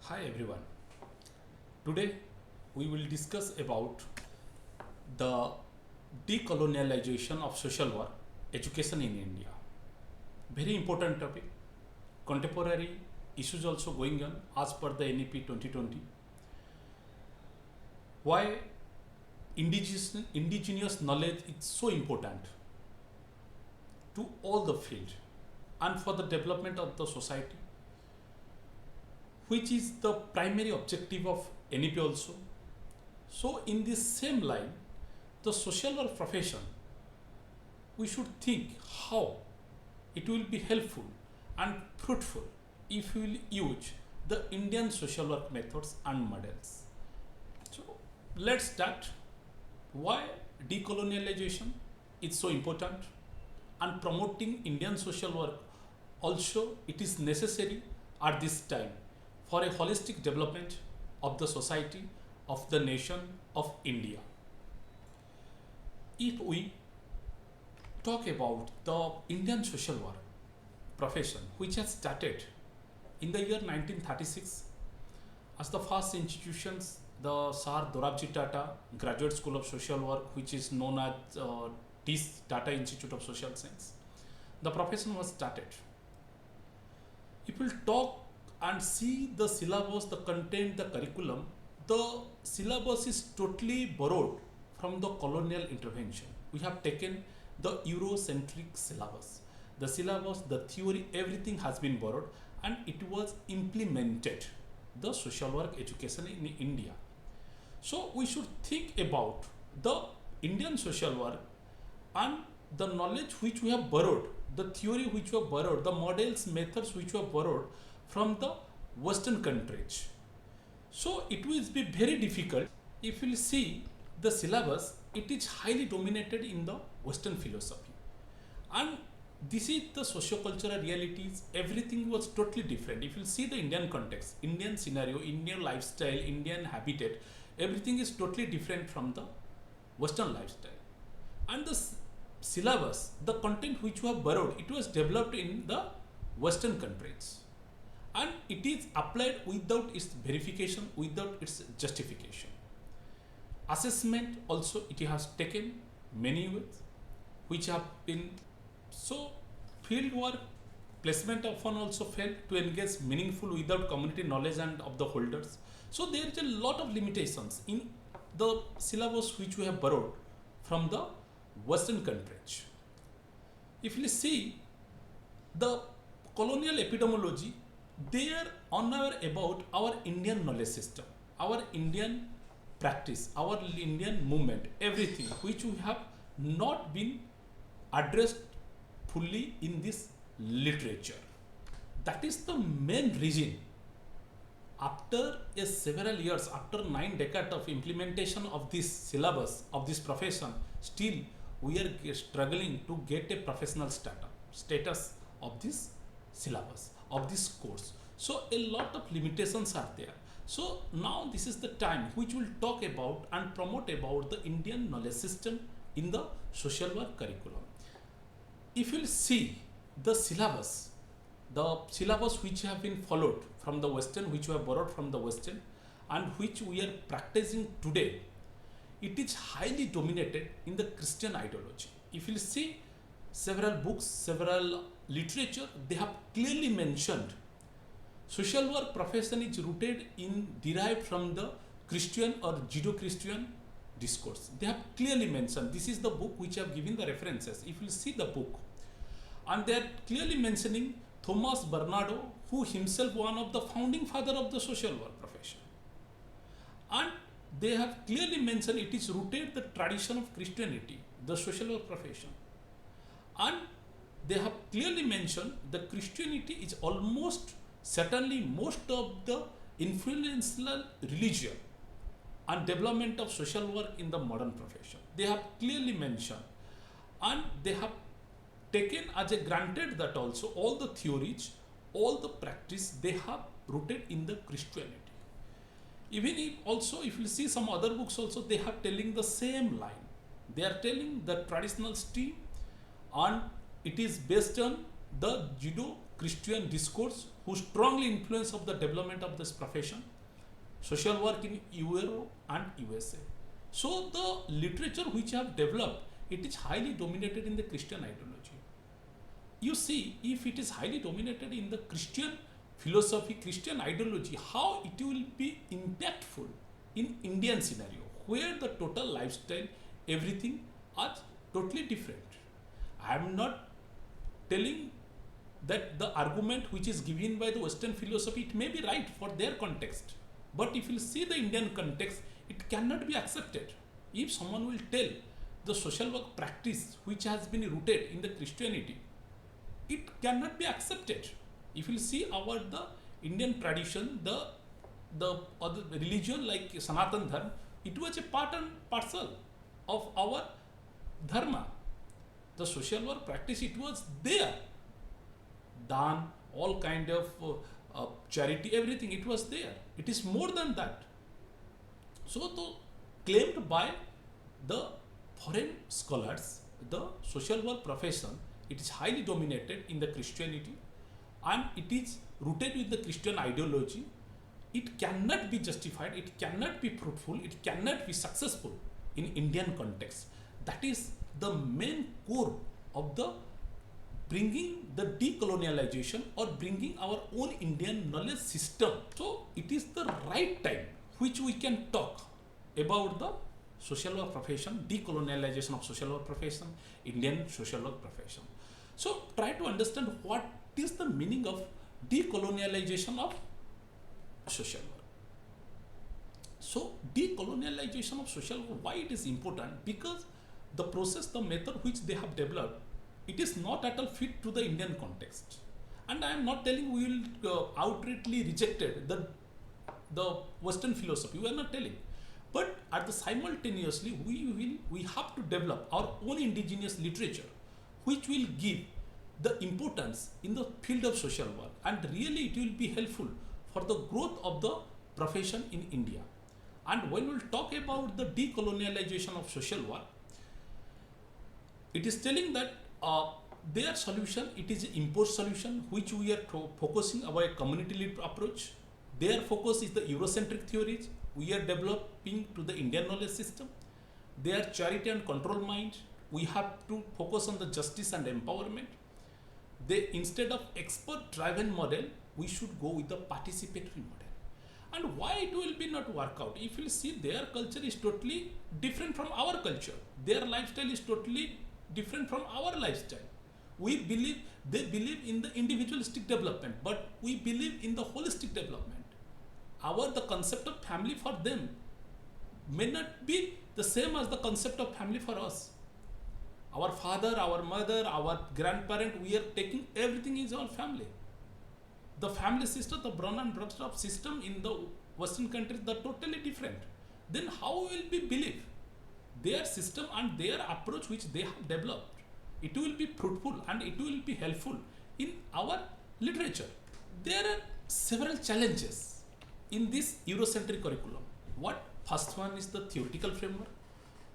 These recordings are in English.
Hi everyone. Today we will discuss about the decolonialization of social work education in India. Very important topic. Contemporary issues also going on as per the NEP 2020. Why indigenous knowledge is so important to all the field and for the development of the society, which is the primary objective of NEP also. So in this same line, the social work profession, we should think how it will be helpful and fruitful if we will use the Indian social work methods and models. So let's start. Why decolonialization is so important and promoting Indian social work also it is necessary at this time for a holistic development of the society, of the nation of India. If we talk about the Indian social work profession, which has started in the year 1936 as the first institutions, the Sir Dorabji Tata Graduate School of Social Work, which is known as TIS, Tata Institute of Social Science. The profession was started. If we talk and see the syllabus, the content, the curriculum, the syllabus is totally borrowed from the colonial intervention. We have taken the Eurocentric syllabus. The syllabus, the theory, everything has been borrowed and it was implemented, the social work education in India. So we should think about the Indian social work and the knowledge which we have borrowed, the theory which we have borrowed, the models, methods which we have borrowed from the Western countries. So it will be very difficult if you see the syllabus, it is highly dominated in the Western philosophy. And this is the socio-cultural realities, everything was totally different. If you see the Indian context, Indian scenario, Indian lifestyle, Indian habitat, everything is totally different from the Western lifestyle. And the syllabus, the content which we have borrowed, it was developed in the Western countries. And it is applied without its verification, without its justification. Assessment also it has taken many ways, which have been so field work placement often also failed to engage meaningful without community knowledge and of the holders. So there is a lot of limitations in the syllabus which we have borrowed from the Western countries. If you see the colonial epidemiology, they are unaware about our Indian knowledge system, our Indian practice, our Indian movement, everything which we have not been addressed fully in this literature. That is the main reason. After several years, after 9 decades of implementation of this syllabus, of this profession, still we are struggling to get a professional status of this syllabus, of this course. So a lot of limitations are there. So now this is the time which will talk about and promote about the Indian knowledge system in the social work curriculum. If you see the syllabus which have been followed from the Western, which we have borrowed from the Western and which we are practicing today, it is highly dominated in the Christian ideology. If you see several books, several literature, they have clearly mentioned social work profession is rooted in, derived from the Christian or Judeo-Christian discourse. They have clearly mentioned, this is the book which I have given the references. If you see the book, and they are clearly mentioning Thomas Bernardo, who himself one of the founding father of the social work profession. And they have clearly mentioned it is rooted the tradition of Christianity, the social work profession. And they have clearly mentioned that Christianity is almost certainly most of the influential religion and development of social work in the modern profession. They have clearly mentioned and they have taken as a granted that also all the theories, all the practice they have rooted in the Christianity. Even if also if you see some other books also they have telling the same line. They are telling the traditional stream and it is based on the Judeo Christian discourse who strongly influence of the development of this profession, social work in Europe and USA. So the literature which have developed, it is highly dominated in the Christian ideology. You see, if it is highly dominated in the Christian philosophy, Christian ideology, how it will be impactful in Indian scenario, where the total lifestyle, everything are totally different. I am not telling that the argument which is given by the Western philosophy, it may be right for their context. But if you see the Indian context, it cannot be accepted. If someone will tell the social work practice which has been rooted in the Christianity, it cannot be accepted. If you see the Indian tradition, the other religion like Sanatan Dharma, it was a part and parcel of our dharma. The social work practice, it was there. Dan, all kind of charity, everything, it was there. It is more than that. So, claimed by the foreign scholars, the social work profession, it is highly dominated in the Christianity and it is rooted with the Christian ideology. It cannot be justified, it cannot be fruitful, it cannot be successful in Indian context. That is the main core of the bringing the decolonialization or bringing our own Indian knowledge system. So it is the right time which we can talk about the social work profession, decolonialization of social work profession, Indian social work profession. So try to understand what is the meaning of decolonialization of social work. So decolonialization of social work, why it is important? Because the process, the method which they have developed, it is not at all fit to the Indian context. And I am not telling we will outrightly rejected the Western philosophy. We are not telling. But at the simultaneously, we have to develop our own indigenous literature, which will give the importance in the field of social work, and really it will be helpful for the growth of the profession in India. And when we will talk about the decolonialization of social work, it is telling that their solution, it is an imposed solution which we are focusing our community-led approach. Their focus is the Eurocentric theories we are developing to the Indian knowledge system. Their charity and control mind, we have to focus on the justice and empowerment. They, instead of expert-driven model, we should go with the participatory model. And why it will be not work out? If you see, their culture is totally different from our culture. Their lifestyle is totally different from our lifestyle. They believe in the individualistic development, but we believe in the holistic development. The concept of family for them may not be the same as the concept of family for us. Our father, our mother, our grandparent, we are taking everything is our family. The family system, the brown and brought-up system in the Western countries, they're totally different. Then how will we believe their system and their approach which they have developed? It will be fruitful and it will be helpful in our literature. There are several challenges in this Eurocentric curriculum. First one is the theoretical framework,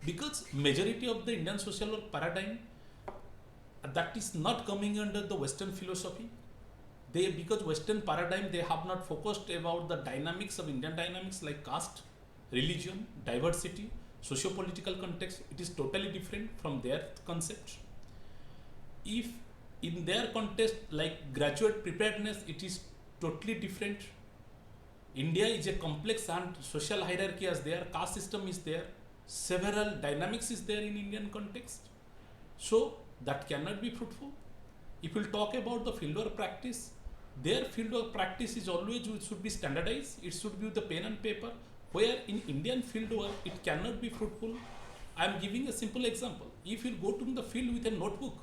because majority of the Indian social work paradigm that is not coming under the Western philosophy. Because Western paradigm, they have not focused about the dynamics of Indian dynamics like caste, religion, diversity, socio-political context. It is totally different from their concept. If in their context, like graduate preparedness, it is totally different. India is a complex and social hierarchy is there, caste system is there, several dynamics is there in Indian context. So that cannot be fruitful. If we'll talk about the fieldwork practice, their fieldwork practice is always, it should be standardized, it should be with the pen and paper, where in Indian fieldwork, it cannot be fruitful. I am giving a simple example. If you go to the field with a notebook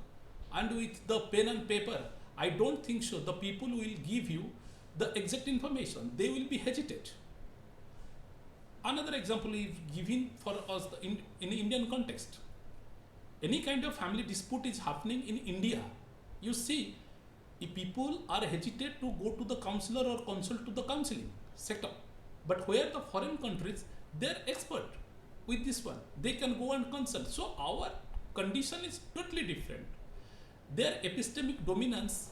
and with the pen and paper, I don't think so the people will give you the exact information. They will be hesitate. Another example is given for us in Indian context. Any kind of family dispute is happening in India. You see, if people are hesitate to go to the counselor or consult to the counseling sector. But where the foreign countries, they're expert with this one. They can go and consult. So our condition is totally different. Their epistemic dominance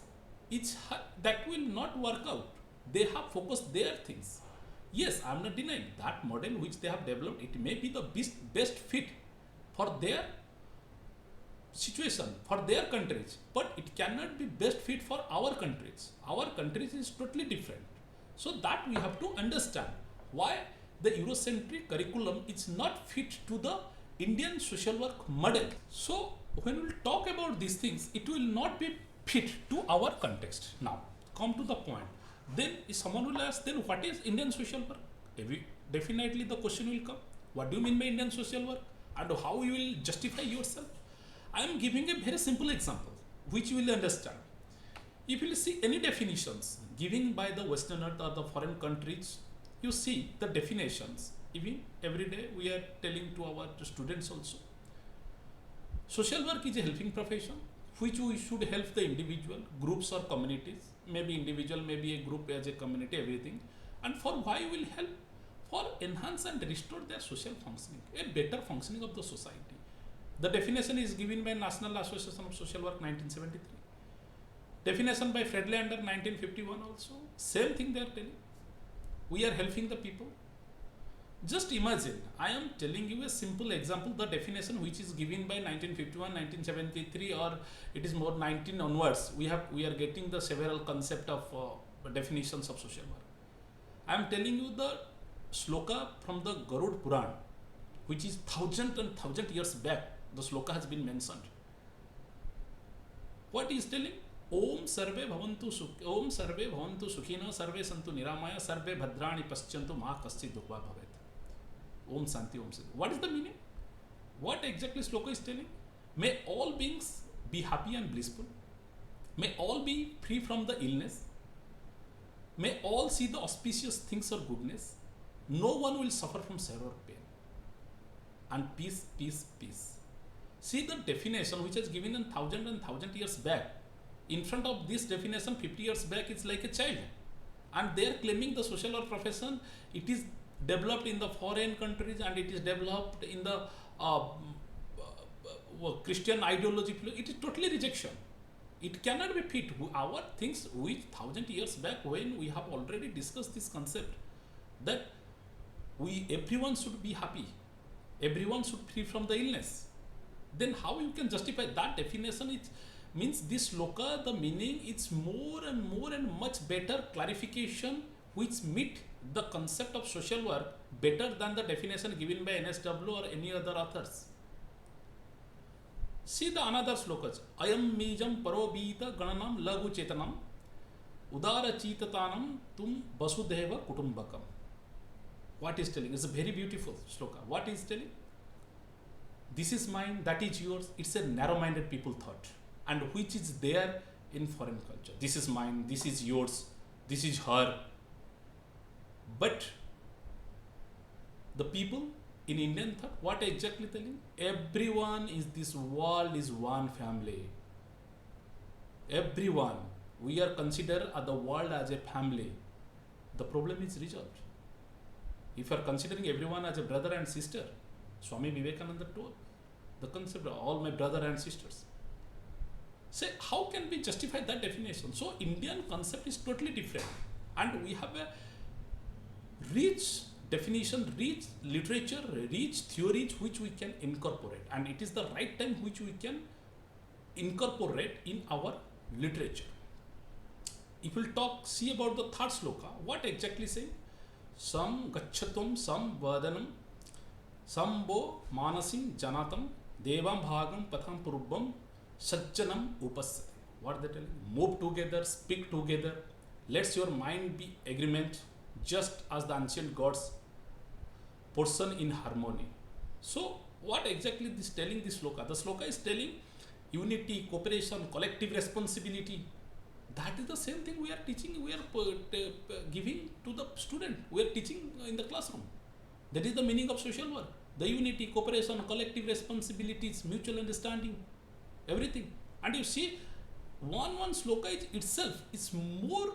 that will not work out. They have focused their things. Yes, I'm not denying that model which they have developed, it may be the best fit for their situation, for their countries, but it cannot be best fit for our countries. Our countries is totally different. So that we have to understand why the Eurocentric curriculum is not fit to the Indian social work model. So when we talk about these things, it will not be fit to our context. Now, come to the point. Then if someone will ask, then what is Indian social work? Definitely the question will come. What do you mean by Indian social work? And how you will justify yourself? I am giving a very simple example, which you will understand. If you will see any definitions given by the Westerners or the foreign countries, you see the definitions. Even every day we are telling to our students also. Social work is a helping profession which we should help the individual, groups or communities, maybe individual, maybe a group as a community, everything. And for why will help? For enhance and restore their social functioning, a better functioning of the society. The definition is given by National Association of Social Work 1973. Definition by Friedlander 1951 also. Same thing they are telling. We are helping the people. Just imagine, I am telling you a simple example, the definition which is given by 1951, 1973, or it is more 19 onwards. We are getting the several concept of definitions of social work. I am telling you the sloka from the Garud Puran, which is thousand years back. The sloka has been mentioned. What is telling? Om sarve bhavantu sukhina sarve santu niramaya sarve bhadrani paschyantu ma kaschid dukha bhavet. Om Santi, Om Santi. What is the meaning? What exactly sloka is telling? May all beings be happy and blissful. May all be free from the illness. May all see the auspicious things or goodness. No one will suffer from sorrow or pain. And peace, peace, peace. See the definition which is given in thousand years back. In front of this definition, 50 years back, it's like a child. And they are claiming the social work profession, it is developed in the foreign countries and it is developed in the Christian ideology. It is totally rejection. It cannot be fit. Our things which 1000 years back, when we have already discussed this concept that everyone should be happy, everyone should be free from the illness. Then how you can justify that definition? It means this sloka, the meaning, it's more and much better clarification which meet the concept of social work better than the definition given by NSW or any other authors. See the another slokas. Ayam mijam parobita gananam lagu chetanam udara chitatanam tum vasudheva kutumbakam. What is telling? It's a very beautiful sloka. What is telling? This is mine, that is yours. It's a narrow-minded people thought, and which is there in foreign culture. This is mine, this is yours, this is her. But the people in Indian thought, what exactly telling? Everyone is, this world is one family. Everyone. We are considered the world as a family. The problem is resolved. If you are considering everyone as a brother and sister, Swami Vivekananda told the concept of all my brother and sisters. Say, how can we justify that definition? So Indian concept is totally different, and we have a rich definition, rich literature, rich theories which we can incorporate, and it is the right time which we can incorporate in our literature. If we'll see about the third sloka, what exactly saying? Sam gachatum sam vadanam sambo manasim janatam devam bhagam patham purubam sajjanam upasate. What they telling? Move together, speak together, let your mind be agreement, just as the ancient gods portion in harmony. So what exactly this telling this sloka? The sloka is telling unity, cooperation, collective responsibility. That is the same thing we are teaching, we are giving to the student, we are teaching in the classroom. That is the meaning of social work. The unity, cooperation, collective responsibilities, mutual understanding, everything. And you see, one sloka itself is more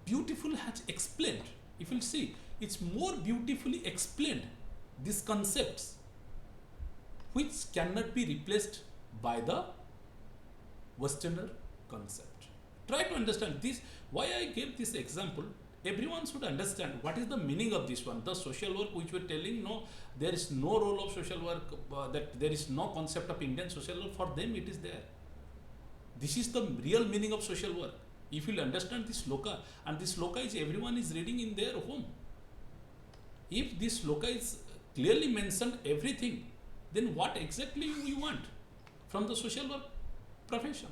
beautiful, has explained. If you see, it's more beautifully explained these concepts which cannot be replaced by the Westerner concept. Try to understand this. Why I gave this example, everyone should understand what is the meaning of this one. The social work which we're telling, no, there is no role of social work, that there is no concept of Indian social work. For them it is there. This is the real meaning of social work. If you understand this sloka, and this sloka is everyone is reading in their home. If this sloka is clearly mentioned everything, then what exactly you want from the social work profession?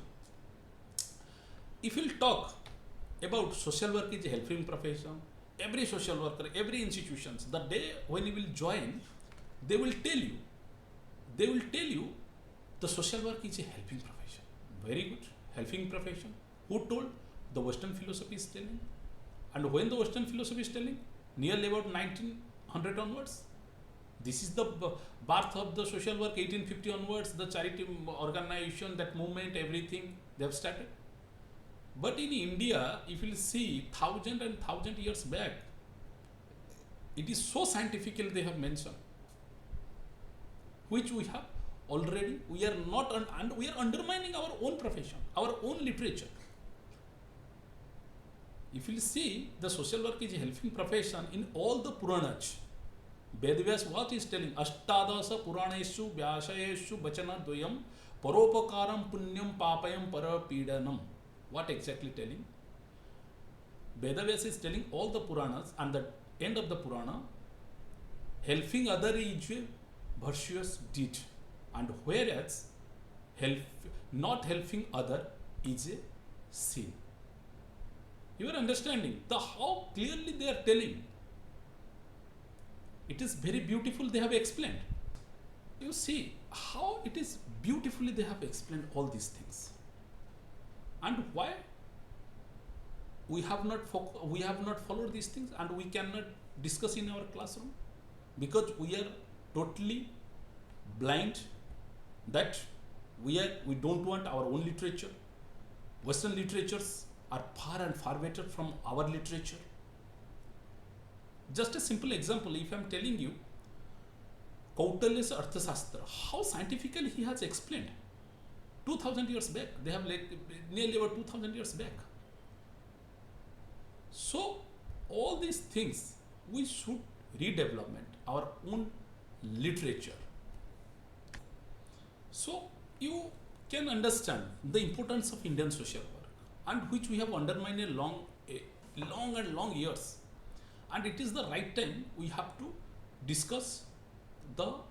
If you'll talk about social work is a helping profession, every social worker, every institutions, the day when you will join, they will tell you the social work is a helping profession. Very good, helping profession. Who told? The Western philosophy is telling. And when the Western philosophy is telling, nearly about 1900 onwards, this is the birth of the social work. 1850 onwards, the charity organization, that movement, everything they have started. But in India, if you see 1000 years back, it is so scientifically they have mentioned, which we have already. We are not, and we are undermining our own profession, our own literature. If you see, the social work is a helping profession in all the Puranas. Vedvyas what is telling? Ashtadasa Puraneshu Vyasayeshu Bachana Dvayam Paropakaram Punyam Papayam Parapidanam. What exactly telling? Vedavyas is telling all the Puranas, and the end of the Purana, helping other is a virtuous deed, and whereas not helping other is a sin. You are understanding the how clearly they are telling. It is very beautiful they have explained. You see how it is beautifully they have explained all these things. And why we have not followed these things, and we cannot discuss in our classroom? Because we are totally blind that we don't want our own literature. Western literatures are far and far better from our literature. Just a simple example, if I am telling you Kautilya's Arthashastra, how scientifically he has explained 2000 years back. They have nearly about 2000 years back. So all these things, we should redevelopment our own literature. So you can understand the importance of Indian social work, and which we have undermined a long years. And it is the right time we have to discuss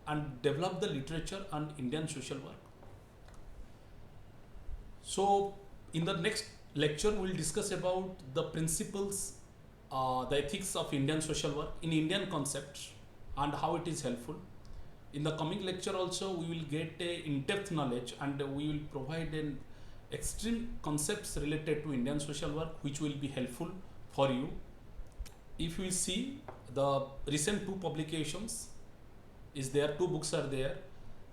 and develop the literature on Indian social work. So in the next lecture, we will discuss about the principles, the ethics of Indian social work in Indian concepts and how it is helpful. In the coming lecture also, we will get a in-depth knowledge, and we will provide an extreme concepts related to Indian social work, which will be helpful for you. If you see the recent 2 publications is there, 2 books are there,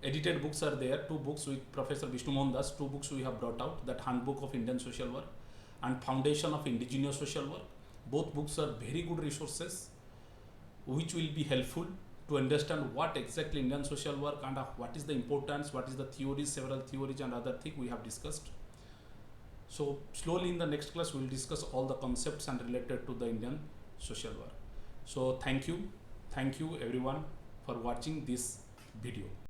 edited books are there, 2 books with Professor Vishnu Mohan Das, 2 books we have brought out, that Handbook of Indian Social Work and Foundation of Indigenous Social Work. Both books are very good resources which will be helpful to understand what exactly Indian social work and what is the importance, what is the theories, several theories and other things we have discussed. So slowly in the next class we will discuss all the concepts and related to the Indian social work. So thank you everyone for watching this video.